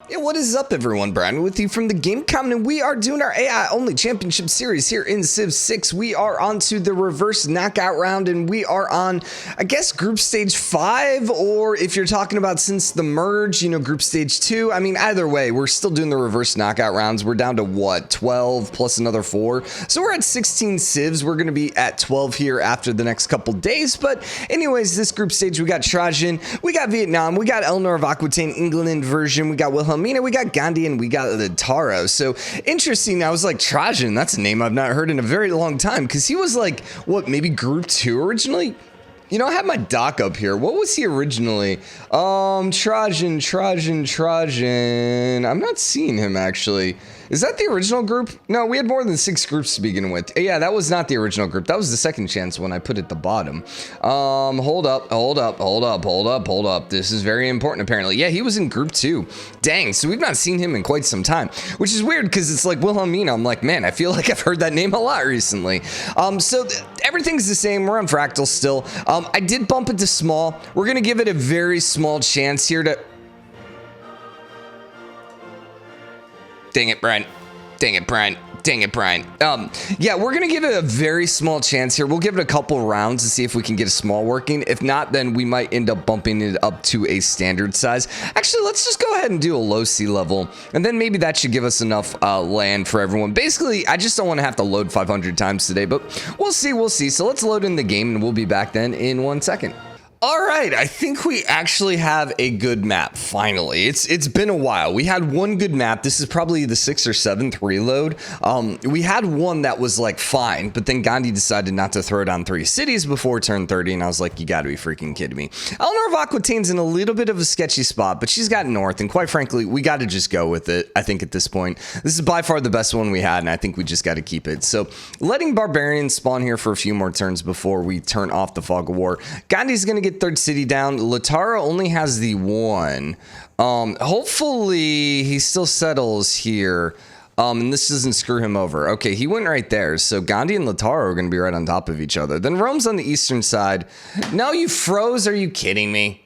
Hey, what is up, everyone? Brian with you from TheGameCommon, and we are doing our AI-only championship series here in Civ 6. We are on to the reverse knockout round, and we are on, I guess, group stage 5, or if you're talking about since the merge, you know, group stage 2. I mean, either way, we're still doing the reverse knockout rounds. We're down to, what, 12 plus another 4? So we're at 16 civs. We're going to be at 12 here after the next couple days, but anyways, this group stage, we got Trajan, we got Vietnam, we got Eleanor of Aquitaine, England version, we got Wilhelmina, we got Gandhi, and we got Lautaro. So interesting. I was like, Trajan, that's a name I've not heard in a very long time, because he was like, what, maybe group 2 originally? You know, I have my doc up here. What was he originally? Trajan. I'm not seeing him, actually. Is that the original group? No, we had more than 6 groups to begin with. Yeah, that was not the original group. That was the second chance one I put at the bottom. Hold up. This is very important, apparently. Yeah, he was in group 2. Dang, so we've not seen him in quite some time, which is weird because it's like Wilhelmina. I'm like, man, I feel like I've heard that name a lot recently. Everything's the same. We're on fractal still. I did bump it to small. We're going to give it a very small chance here to... Dang it, Brian. Yeah, we're going to give it a very small chance here. We'll give it a couple rounds to see if we can get a small working. If not, then we might end up bumping it up to a standard size. Actually, let's just go ahead and do a low sea level, and then maybe that should give us enough land for everyone. Basically, I just don't want to have to load 500 times today, but we'll see. So let's load in the game, and we'll be back then in 1 second. All right, I think we actually have a good map, finally. It's been a while. We had one good map. This is probably the 6th or 7th reload. We had one that was like fine, but then Gandhi decided not to throw down 3 cities before turn 30, and I was like, you gotta be freaking kidding me. Eleanor of Aquitaine's in a little bit of a sketchy spot, but she's got north, and quite frankly, we gotta just go with it, I think, at this point. This is by far the best one we had, and I think we just gotta keep it. So, letting barbarians spawn here for a few more turns before we turn off the fog of war. Gandhi's gonna get 3rd city down. Lautaro only has the 1. Hopefully he still settles here. And this doesn't screw him over. Okay, he went right there. So Gandhi and Lautaro are going to be right on top of each other. Then Rome's on the eastern side. No, you froze. Are you kidding me?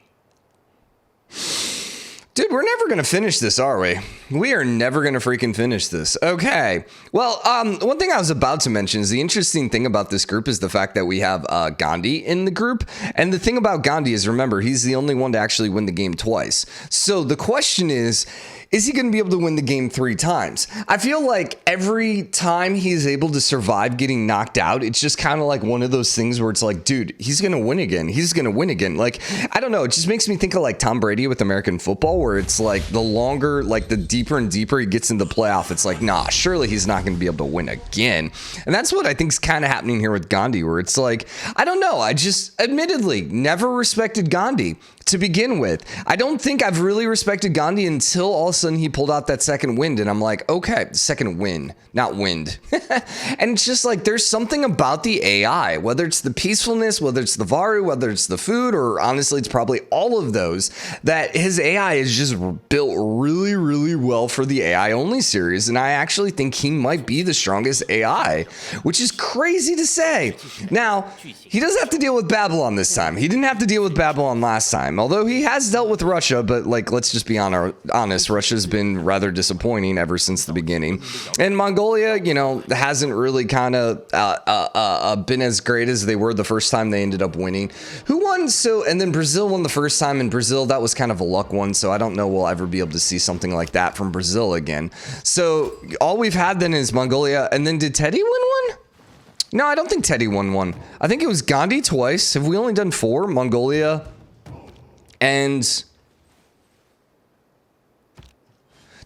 Dude, we're never going to finish this, are we? We are never going to freaking finish this. Okay. Well, one thing I was about to mention is the interesting thing about this group is the fact that we have Gandhi in the group. And the thing about Gandhi is, remember, he's the only one to actually win the game twice. So the question is he going to be able to win the game 3 times? I feel like every time he's able to survive getting knocked out, it's just kind of like one of those things where it's like, dude, he's going to win again. He's going to win again. Like, I don't know. It just makes me think of like Tom Brady with American football, where it's like the longer, like the deeper and deeper he gets into the playoff, it's like, nah, surely he's not going to be able to win again. And that's what I think is kind of happening here with Gandhi, where it's like, I don't know. I just admittedly never respected Gandhi to begin with. I don't think I've really respected Gandhi until all of a sudden he pulled out that second wind, and I'm like, okay, second win, not wind. And it's just like, there's something about the AI, whether it's the peacefulness, whether it's the Varu, whether it's the food, or honestly, it's probably all of those, that his AI is just built really, really well for the AI only series. And I actually think he might be the strongest AI, which is crazy to say. Now, he doesn't have to deal with Babylon this time. He didn't have to deal with Babylon last time. Although he has dealt with Russia, but like, let's just be honest, Russia's been rather disappointing ever since the beginning. And Mongolia, you know, hasn't really kind of been as great as they were the first time they ended up winning. Who won? So, and then Brazil won the first time in Brazil. That was kind of a luck one. So I don't know we'll ever be able to see something like that from Brazil again. So all we've had then is Mongolia. And then did Teddy win one? No, I don't think Teddy won one. I think it was Gandhi twice. Have we only done 4? Mongolia and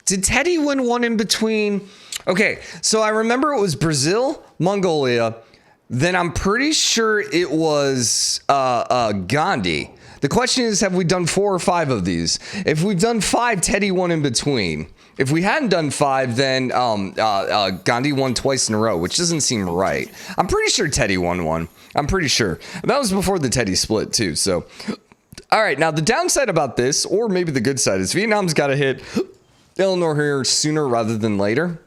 did Teddy win one in between? Okay, so I remember it was Brazil, Mongolia, then I'm pretty sure it was Gandhi. The question is, have we done 4 or 5 of these? If we've done 5, Teddy won in between. If we hadn't done 5, then Gandhi won twice in a row, which doesn't seem right. I'm pretty sure Teddy won one. I'm pretty sure. And that was before the Teddy split too, so... All right, now the downside about this, or maybe the good side, is Vietnam's got to hit Eleanor here sooner rather than later.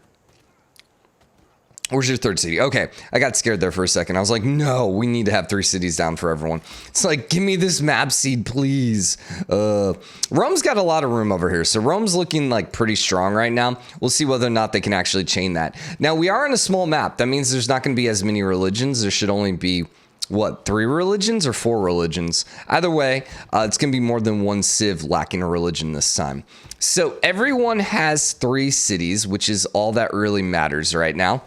Where's your third city? Okay, I got scared there for a second. I was like, no, we need to have 3 cities down for everyone. It's like, give me this map seed, please. Rome's got a lot of room over here. So Rome's looking like pretty strong right now. We'll see whether or not they can actually chain that. Now, we are on a small map. That means there's not going to be as many religions. There should only be, what, 3 religions or 4 religions? Either way, it's going to be more than 1 civ lacking a religion this time. So everyone has 3 cities, which is all that really matters right now.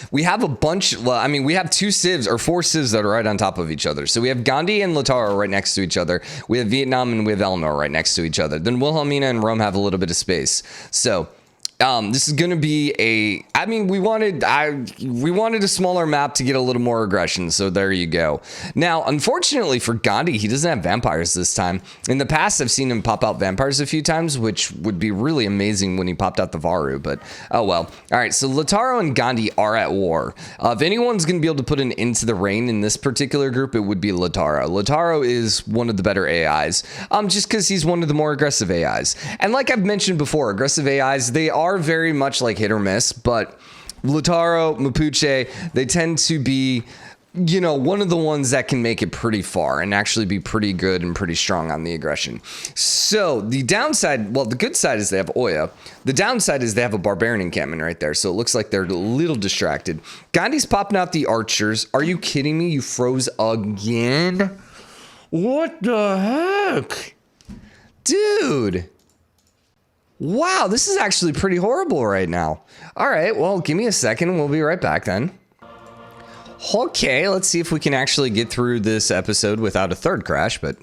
We have a bunch, well, I mean, we have 2 civs or 4 civs that are right on top of each other. So we have Gandhi and Lautaro right next to each other. We have Vietnam and we have Eleanor right next to each other. Then Wilhelmina and Rome have a little bit of space. So this is going to be I mean, we wanted a smaller map to get a little more aggression. So there you go. Now, unfortunately for Gandhi, he doesn't have vampires this time. In the past, I've seen him pop out vampires a few times, which would be really amazing when he popped out the Varu, but oh well. All right, so Lautaro and Gandhi are at war. If anyone's going to be able to put an end to the reign in this particular group, it would be Lautaro. Lautaro is one of the better AIs, just because he's one of the more aggressive AIs. And like I've mentioned before, aggressive AIs, they are very much like hit or miss, but Lautaro, Mapuche, they tend to be, you know, one of the ones that can make it pretty far and actually be pretty good and pretty strong on the aggression. So the downside, well, the good side is they have Oya. The downside is they have a barbarian encampment right there. So it looks like they're a little distracted. Gandhi's popping out the archers. Are you kidding me? You froze again? What the heck? Dude. Wow, this is actually pretty horrible right now. All right, well, give me a second. We'll be right back then. Okay, let's see if we can actually get through this episode without a third crash, but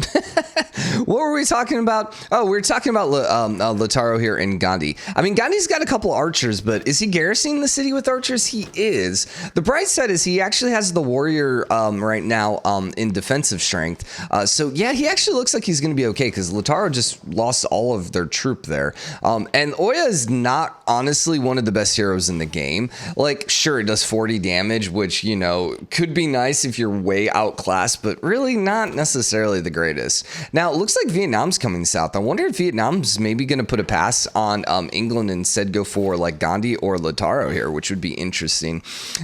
what were we talking about? Oh, we were talking about Lautaro here and Gandhi. I mean, Gandhi's got a couple archers, but is he garrisoning the city with archers? He is. The bright side is he actually has the warrior right now in defensive strength. So yeah, he actually looks like he's going to be okay because Lautaro just lost all of their troop there. And Oya is not honestly one of the best heroes in the game. Like, sure, it does 40 damage, which, you know, could be nice if you're way outclassed, but really not necessarily the greatest. Now, it looks like Vietnam's coming south. I wonder if Vietnam's maybe going to put a pass on England and instead go for like Gandhi or Lautaro here, which would be interesting.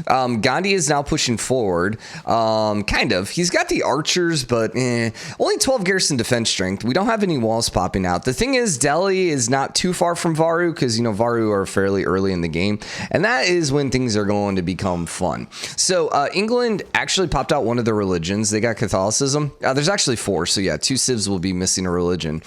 Gandhi is now pushing forward, kind of. He's got the archers, but only 12 garrison defense strength. We don't have any walls popping out. The thing is, Delhi is not too far from Varu because, you know, Varu are fairly early in the game, and that is when things are going to become fun. So, England actually popped out one of their religions. They got Catholicism. There's actually 4. So yeah, 2 civs will be missing a religion.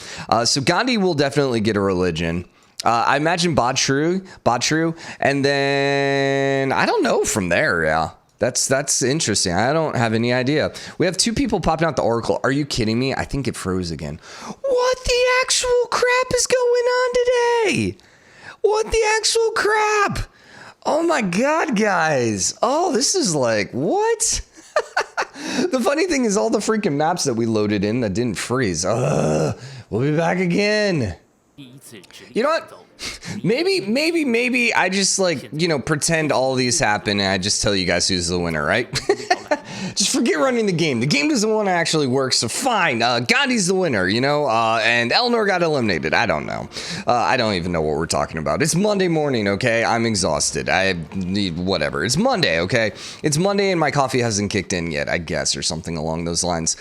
So Gandhi will definitely get a religion. I imagine Batru. And then I don't know from there. Yeah. That's interesting. I don't have any idea. We have 2 people popping out the Oracle. Are you kidding me? I think it froze again. What the actual crap is going on today? What the actual crap? Oh my God, guys. Oh, this is like, what? The funny thing is all the freaking maps that we loaded in that didn't freeze. We'll be back again. You know what? Maybe I just like, you know, pretend all these happen and I just tell you guys who's the winner, right? Just forget running the game. The game doesn't want to actually work, so fine. Gandhi's the winner, you know, and Eleanor got eliminated. I don't know. I don't even know what we're talking about. It's Monday morning, okay? I'm exhausted. I need whatever. It's Monday, okay? It's Monday and my coffee hasn't kicked in yet, I guess, or something along those lines.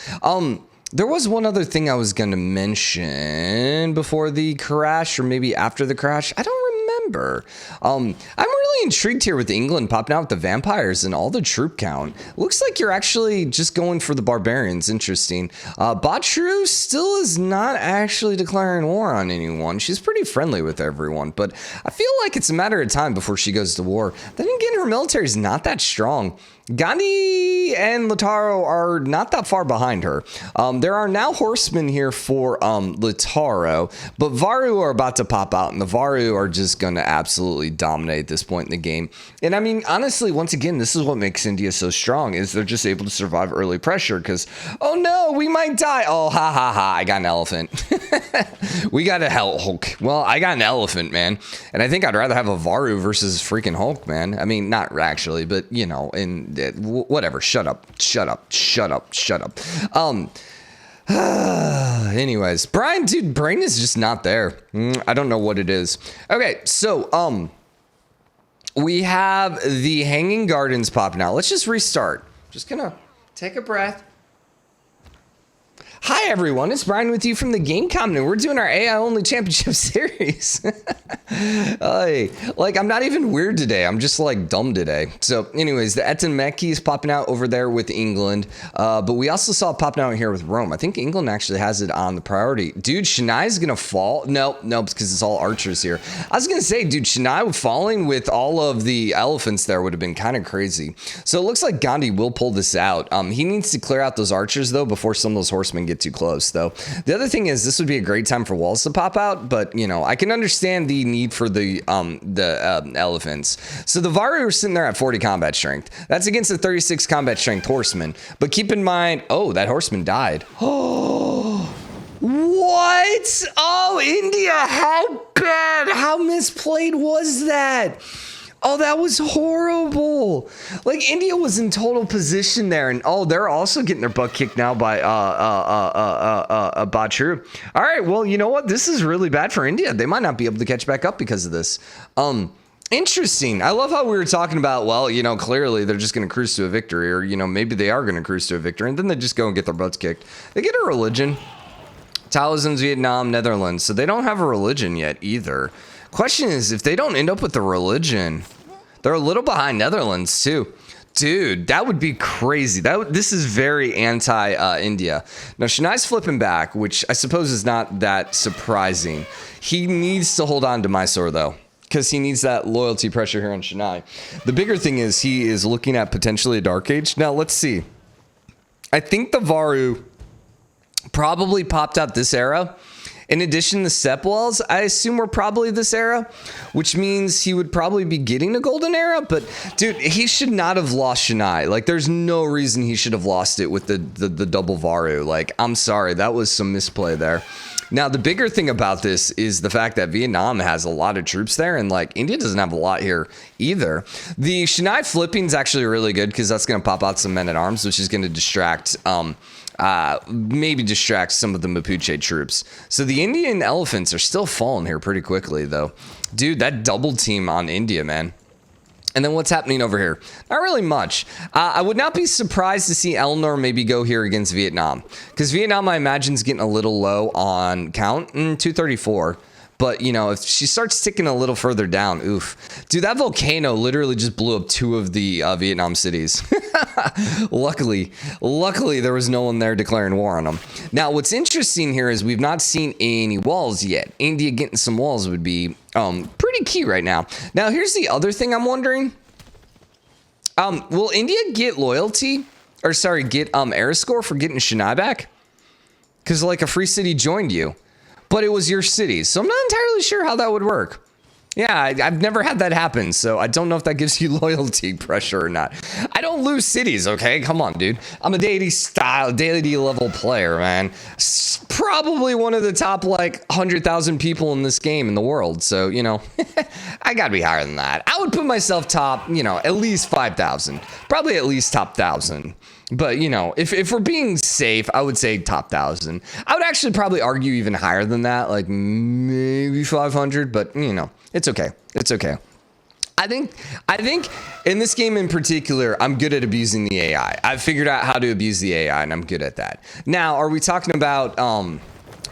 There was one other thing I was going to mention before the crash, or maybe after the crash. I don't remember. I'm really intrigued here with England popping out with the vampires and all the troop count. Looks like you're actually just going for the barbarians. Interesting. Batru still is not actually declaring war on anyone. She's pretty friendly with everyone, but I feel like it's a matter of time before she goes to war. Then again, her military is not that strong. Gandhi and Lautaro are not that far behind her. There are now horsemen here for Lautaro, but Varu are about to pop out, and the Varu are just going to absolutely dominate at this point in the game. And I mean, honestly, once again, this is what makes India so strong, is they're just able to survive early pressure because, oh no, we might die. Oh, ha ha ha, I got an elephant. We got a Hulk. Well, I got an elephant, man. And I think I'd rather have a Varu versus freaking Hulk, man. I mean, not actually, but, you know, whatever. Shut up. Anyways, Brian, dude, brain is just not there. I don't know what it is. Okay, so We have the Hanging Gardens popping out. Let's just restart. Just gonna take a breath. Hi everyone, it's Brian with you from TheGameCommon, and we're doing our AI-only championship series. Like, I'm not even weird today, I'm just like dumb today. So anyways, the Etenmeki is popping out over there with England, but we also saw it popping out here with Rome. I think England actually has it on the priority. Dude, Chennai's gonna fall. No, because it's all archers here. I was gonna say, dude, Chennai falling with all of the elephants there would have been kind of crazy. So it looks like Gandhi will pull this out. He needs to clear out those archers though before some of those horsemen get too close though. The other thing is this would be a great time for walls to pop out, but you know, I can understand the need for the elephants. So the Varu are sitting there at 40 combat strength. That's against the 36 combat strength horseman. But keep in mind, oh, that horseman died. Oh, what? Oh, India, how bad, how misplayed was that? Oh, that was horrible. Like, India was in total position there, and oh, they're also getting their butt kicked now by Bachru. All right, well, you know what? This is really bad for India. They might not be able to catch back up because of this. Interesting. I love how we were talking about, well, you know, clearly they're just going to cruise to a victory, or, you know, maybe they are going to cruise to a victory, and then they just go and get their butts kicked. They get a religion. Taoism's Vietnam, Netherlands, so they don't have a religion yet either. Question is, if they don't end up with the religion, they're a little behind Netherlands too. Dude, that would be crazy. This is very anti-India. Now, Chennai's flipping back, which I suppose is not that surprising. He needs to hold on to Mysore, though, because he needs that loyalty pressure here on Chennai. The bigger thing is he is looking at potentially a Dark Age. Now, let's see. I think the Varu probably popped out this era. In addition, the steppe walls, I assume, were probably this era, which means he would probably be getting a golden era. But, dude, he should not have lost Chennai. Like, there's no reason he should have lost it with the double Varu. Like, I'm sorry, that was some misplay there. Now, the bigger thing about this is the fact that Vietnam has a lot of troops there, and, like, India doesn't have a lot here either. The Chennai flipping is actually really good because that's going to pop out some men-at-arms, which is going to distract... maybe distract some of the Mapuche troops. So the Indian elephants are still falling here pretty quickly, though. Dude, that double team on India, man. And then what's happening over here? Not really much. I would not be surprised to see Eleanor maybe go here against Vietnam, because Vietnam, I imagine, is getting a little low on count. 234. But, you know, if she starts ticking a little further down, oof. Dude, that volcano literally just blew up 2 of the Vietnam cities. Luckily, there was no one there declaring war on them. Now, what's interesting here is we've not seen any walls yet. India getting some walls would be pretty key right now. Now, here's the other thing I'm wondering. Will India get loyalty? Or, sorry, get air score for getting Chennai back? Because, like, a free city joined you. But it was your city, so I'm not entirely sure how that would work. Yeah, I've never had that happen, so I don't know if that gives you loyalty pressure or not. I don't lose cities, okay? Come on, dude. I'm a deity level player, man. Probably one of the top, like, 100,000 people in this game in the world, so, you know, I gotta be higher than that. I would put myself top, you know, at least 5,000. Probably at least top 1,000. But, you know, if we're being safe, I would say top 1,000. I would actually probably argue even higher than that, like maybe 500, but, you know, it's okay. It's okay. I think in this game in particular, I'm good at abusing the AI. I've figured out how to abuse the AI, and I'm good at that. Now, are we talking about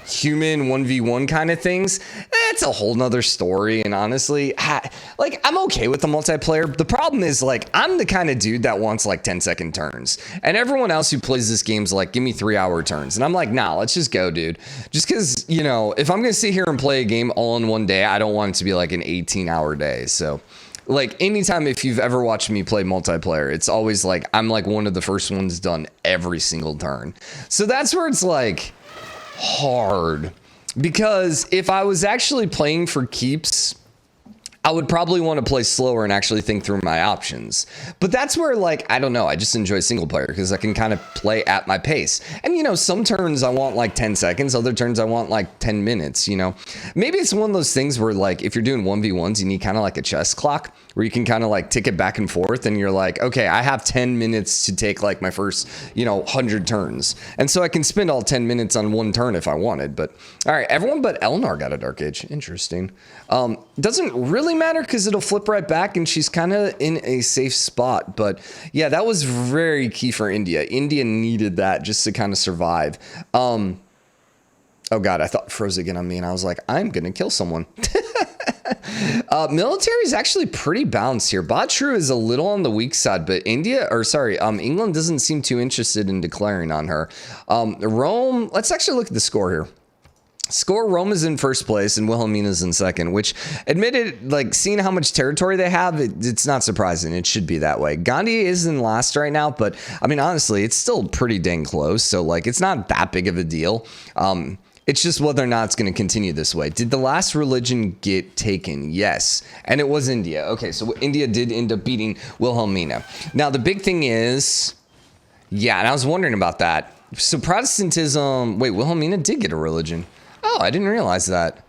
human 1v1 kind of things? That's a whole nother story, and honestly, like, I'm okay with the multiplayer. The problem is, like, I'm the kind of dude that wants like 10-second turns, and everyone else who plays this game's like, give me 3-hour turns, and I'm like, nah, let's just go, dude. Just because, you know, if I'm gonna sit here and play a game all in one day, I don't want it to be like an 18-hour day. So, like, anytime, if you've ever watched me play multiplayer, it's always like I'm like one of the first ones done every single turn. So that's where it's like hard, because if I was actually playing for keeps, I would probably want to play slower and actually think through my options. But that's where, like, I don't know, I just enjoy single player because I can kind of play at my pace. And, you know, some turns I want like 10 seconds, other turns I want like 10 minutes, you know. Maybe it's one of those things where, like, if you're doing 1v1s, you need kind of like a chess clock where you can kind of like tick it back and forth, and you're like, okay, I have 10 minutes to take like my first, you know, 100 turns. And so I can spend all 10 minutes on one turn if I wanted. But all right, everyone but Eleanor got a Dark Age. Interesting. Doesn't really really matter because it'll flip right back and she's kind of in a safe spot. But yeah, that was very key for India. India needed that just to kind of survive. Oh God, I thought it froze again on me and I was like, I'm going to kill someone. Military is actually pretty balanced here. Batru is a little on the weak side, but England doesn't seem too interested in declaring on her. Rome, let's actually look at the score here. Rome is in first place and Wilhelmina is in second, which admitted, like, seeing how much territory they have, it's not surprising. It should be that way. Gandhi is in last right now, but I mean, honestly, it's still pretty dang close. So like, it's not that big of a deal. It's just whether or not it's going to continue this way. Did the last religion get taken? Yes. And it was India. Okay, so India did end up beating Wilhelmina. Now, the big thing is, yeah, and I was wondering about that. So Protestantism, wait, Wilhelmina did get a religion. Oh, I didn't realize that.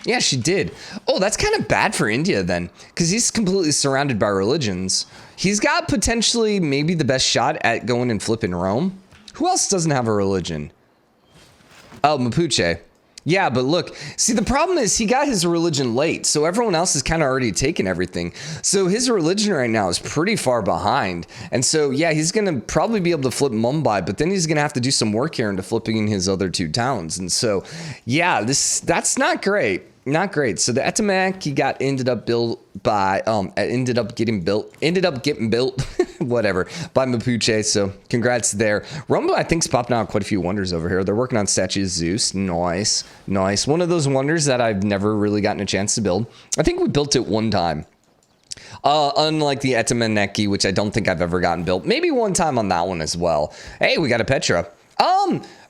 Yeah, she did. Oh, that's kind of bad for India then, because he's completely surrounded by religions. He's got potentially maybe the best shot at going and flipping Rome. Who else doesn't have a religion? Oh, Mapuche. Yeah, but look, see, the problem is he got his religion late, so everyone else has kind of already taken everything. So his religion right now is pretty far behind. And so, yeah, he's going to probably be able to flip Mumbai, but then he's going to have to do some work here into flipping his other two towns. And so, yeah, that's not great. Not great. So the Etamaki ended up getting built, whatever, by Mapuche. So congrats there. Rumba, I think, is popping out quite a few wonders over here. They're working on statues of Zeus. Nice. One of those wonders that I've never really gotten a chance to build. I think we built it one time. Unlike the Etamaneki, which I don't think I've ever gotten built. Maybe one time on that one as well. Hey, we got a Petra.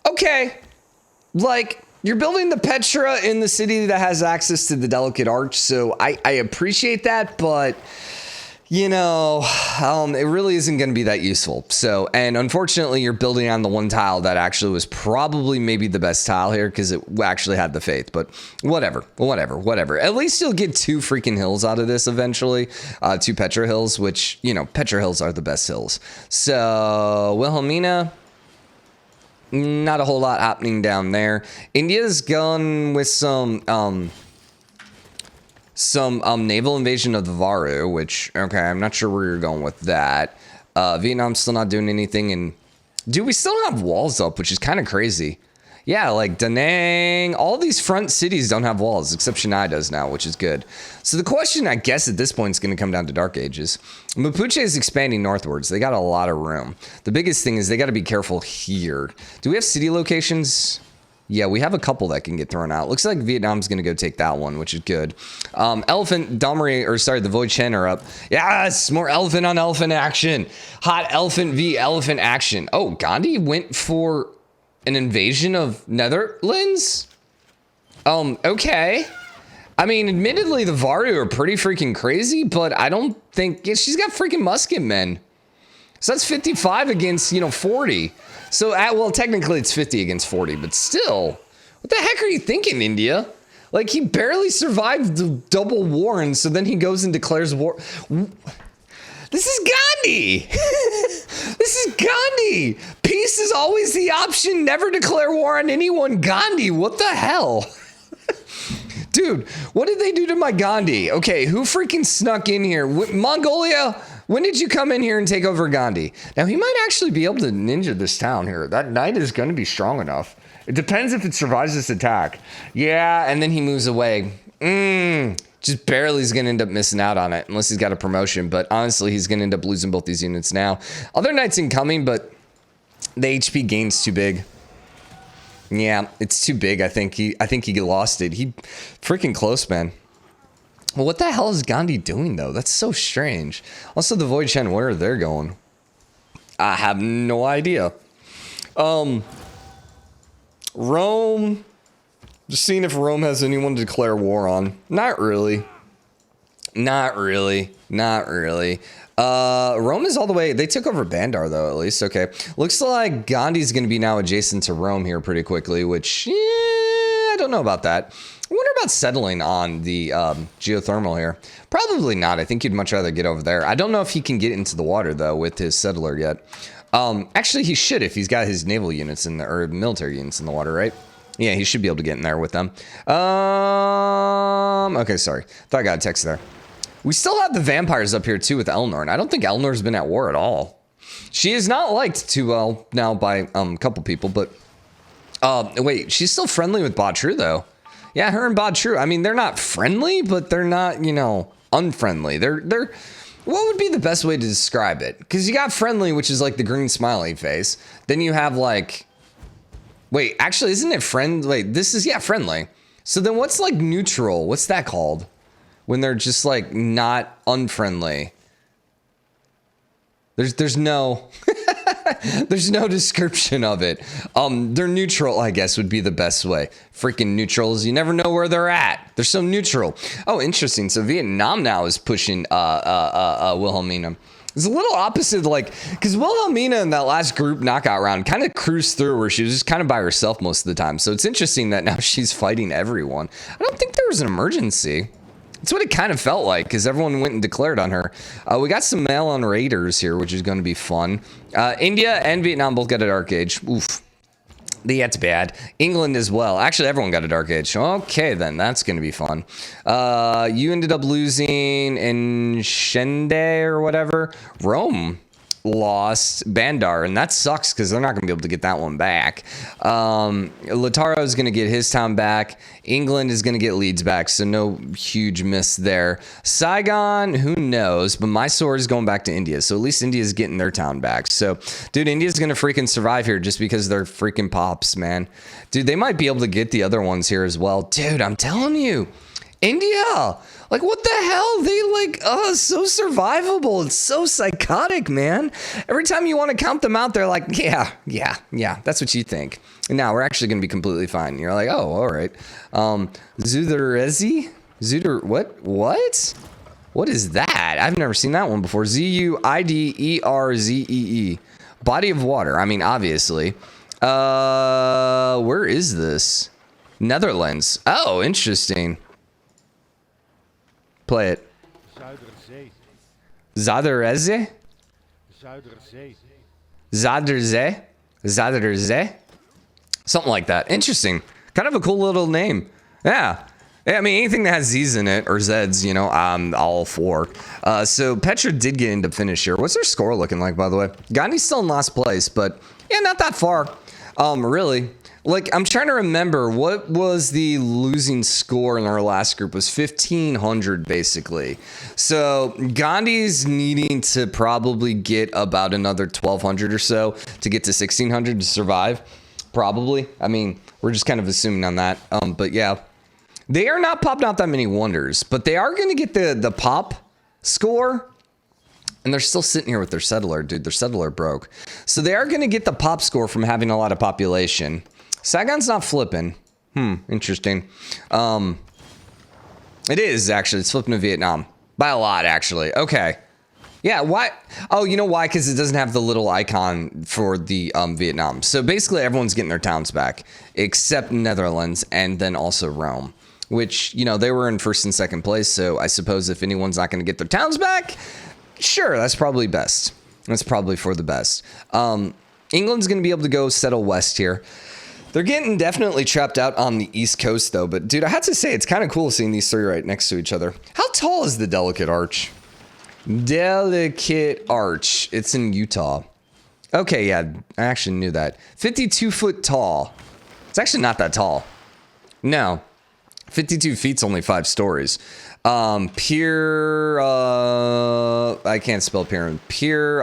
Okay. Like, you're building the Petra in the city that has access to the delicate arch, so I appreciate that, but, you know, it really isn't going to be that useful. So, and unfortunately, you're building on the one tile that actually was probably maybe the best tile here because it actually had the faith, but whatever. At least you'll get 2 freaking hills out of this eventually, 2 Petra hills, which, you know, Petra hills are the best hills. So, Wilhelmina, not a whole lot happening down there. India's gone with some naval invasion of the Varu, which, okay, I'm not sure where you're going with that. Vietnam's still not doing anything, and dude, we still don't have walls up, which is kind of crazy. Yeah, like Da Nang, all these front cities don't have walls, except Chennai does now, which is good. So the question, I guess, at this point is going to come down to Dark Ages. Mapuche is expanding northwards. They got a lot of room. The biggest thing is they got to be careful here. Do we have city locations? Yeah, we have a couple that can get thrown out. Looks like Vietnam's going to go take that one, which is good. The Void Chen are up. Yes, more elephant on elephant action. Hot elephant v elephant action. Oh, Gandhi went for an invasion of Netherlands? Okay. I mean, admittedly, the Varu are pretty freaking crazy, but I don't think... Yeah, she's got freaking musket men. So that's 55 against, 40. So, well, technically it's 50 against 40, but still. What the heck are you thinking, India? Like, he barely survived the double war, and so then he goes and declares war... This is Gandhi. This is Gandhi. Peace is always the option. Never declare war on anyone. Gandhi, what the hell? Dude, what did they do to my Gandhi? Okay, who freaking snuck in here? Mongolia, when did you come in here and take over Gandhi? Now, he might actually be able to ninja this town here. That knight is going to be strong enough. It depends if it survives this attack. Yeah, and then he moves away. Just barely is going to end up missing out on it unless he's got a promotion. But honestly, he's going to end up losing both these units now. Other knights incoming, but the HP gain's too big. Yeah, it's too big. I think he lost it. He freaking close, man. Well, what the hell is Gandhi doing though? That's so strange. Also, the Void Chen, where are they going? I have no idea. Rome. Just seeing if Rome has anyone to declare war on. Not really. Rome is all the way. They took over Bandar, though, at least. Okay. Looks like Gandhi's going to be now adjacent to Rome here pretty quickly, which, yeah, I don't know about that. I wonder about settling on the geothermal here. Probably not. I think you'd much rather get over there. I don't know if he can get into the water, though, with his settler yet. Actually, he should if he's got his naval units in the, or military units in the water, right? Yeah, he should be able to get in there with them. Okay, sorry. Thought I got a text there. We still have the vampires up here too with Eleanor, and I don't think Eleanor's been at war at all. She is not liked too well now by a couple people, but wait, she's still friendly with Basil though. Yeah, her and Basil. I mean, they're not friendly, but they're not, you know, unfriendly. They're what would be the best way to describe it? Because you got friendly, which is like the green smiley face. Then you have like, wait, actually, isn't it friend? Wait, this is, yeah, friendly. So then what's like neutral? What's that called? When they're just like not unfriendly. There's no there's no description of it. They're neutral, I guess, would be the best way. Freaking neutrals, you never know where they're at. They're so neutral. Oh, interesting. So Vietnam now is pushing Wilhelmina. It's a little opposite, like, because Wilhelmina in that last group knockout round kind of cruised through where she was just kind of by herself most of the time. So it's interesting that now she's fighting everyone. I don't think there was an emergency. That's what it kind of felt like, because everyone went and declared on her. We got some mail on raiders here, which is going to be fun. India and Vietnam both got a dark age. Oof. That's bad. England as well. Actually, everyone got a dark age. Okay, then. That's going to be fun. You ended up losing in Shende or whatever. Rome lost Bandar, and that sucks because they're not going to be able to get that one back. Lautaro is going to get his town back. England is going to get Leeds back, so no huge miss there. Saigon, who knows, but Mysore is going back to India, so at least India is getting their town back. So, dude, India's going to freaking survive here just because they're freaking pops, man. Dude, they might be able to get the other ones here as well. Dude, I'm telling you, India, like, what the hell? They like, so survivable. It's so psychotic, man. Every time you want to count them out, they're like, yeah, that's what you think. And now we're actually going to be completely fine. You're like, oh, all right. Zuderezi? What? What is that? I've never seen that one before. Zuiderezee. Body of water. I mean, obviously. Where is this? Netherlands. Oh, interesting. Play it. Zuiderezee? Zuiderezee? Something like that. Interesting. Kind of a cool little name. Yeah. I mean, anything that has Z's in it, or Z's, you know, I'm all for. So Petra did get into finish here. What's their score looking like, by the way? Gandhi's still in last place, but yeah, not that far. Really. Like, I'm trying to remember, what was the losing score in our last group? It was 1,500, basically. So Gandhi's needing to probably get about another 1,200 or so to get to 1,600 to survive. Probably. I mean, we're just kind of assuming on that. But yeah, they are not popping out that many wonders, but they are going to get the pop score. And they're still sitting here with their settler, dude. Their settler broke. So they are going to get the pop score from having a lot of population. Saigon's not flipping. Interesting. It is, actually. It's flipping to Vietnam. By a lot, actually. Okay. Yeah, why? Oh, you know why? Because it doesn't have the little icon for the Vietnam. So basically, everyone's getting their towns back, except Netherlands and then also Rome, which, you know, they were in first and second place. So I suppose if anyone's not going to get their towns back, sure, that's probably best. That's probably for the best. England's going to be able to go settle west here. They're getting definitely trapped out on the East Coast, though. But, dude, I have to say, it's kind of cool seeing these three right next to each other. How tall is the Delicate Arch? Delicate Arch. It's in Utah. Okay, yeah, I actually knew that. 52 foot tall. It's actually not that tall. No. 52 feet's only 5 stories. I can't spell pyramid. Pyramids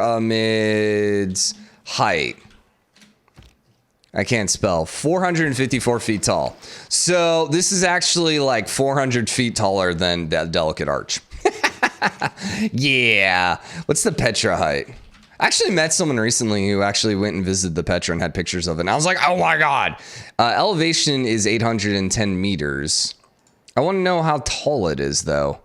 height. I can't spell. 454 feet tall. So this is actually like 400 feet taller than Delicate Arch. Yeah. What's the Petra height? I actually met someone recently who actually went and visited the Petra and had pictures of it. And I was like, oh my God. Elevation is 810 meters. I want to know how tall it is, though.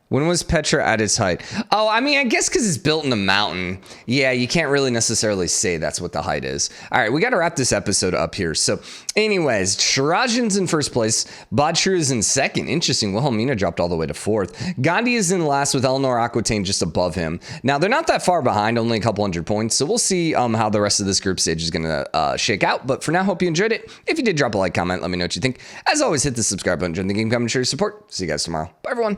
When was Petra at its height? Oh, I mean, I guess because it's built in a mountain. Yeah, you can't really necessarily say that's what the height is. All right, we got to wrap this episode up here. So anyways, Trajan's in first place. Basil is in second. Interesting. Wilhelmina dropped all the way to fourth. Gandhi is in last with Eleanor, Aquitaine just above him. Now, they're not that far behind, only a couple hundred points. So we'll see how the rest of this group stage is going to shake out. But for now, hope you enjoyed it. If you did, drop a like, comment. Let me know what you think. As always, hit the subscribe button, join the game, comment, share your support. See you guys tomorrow. Bye, everyone.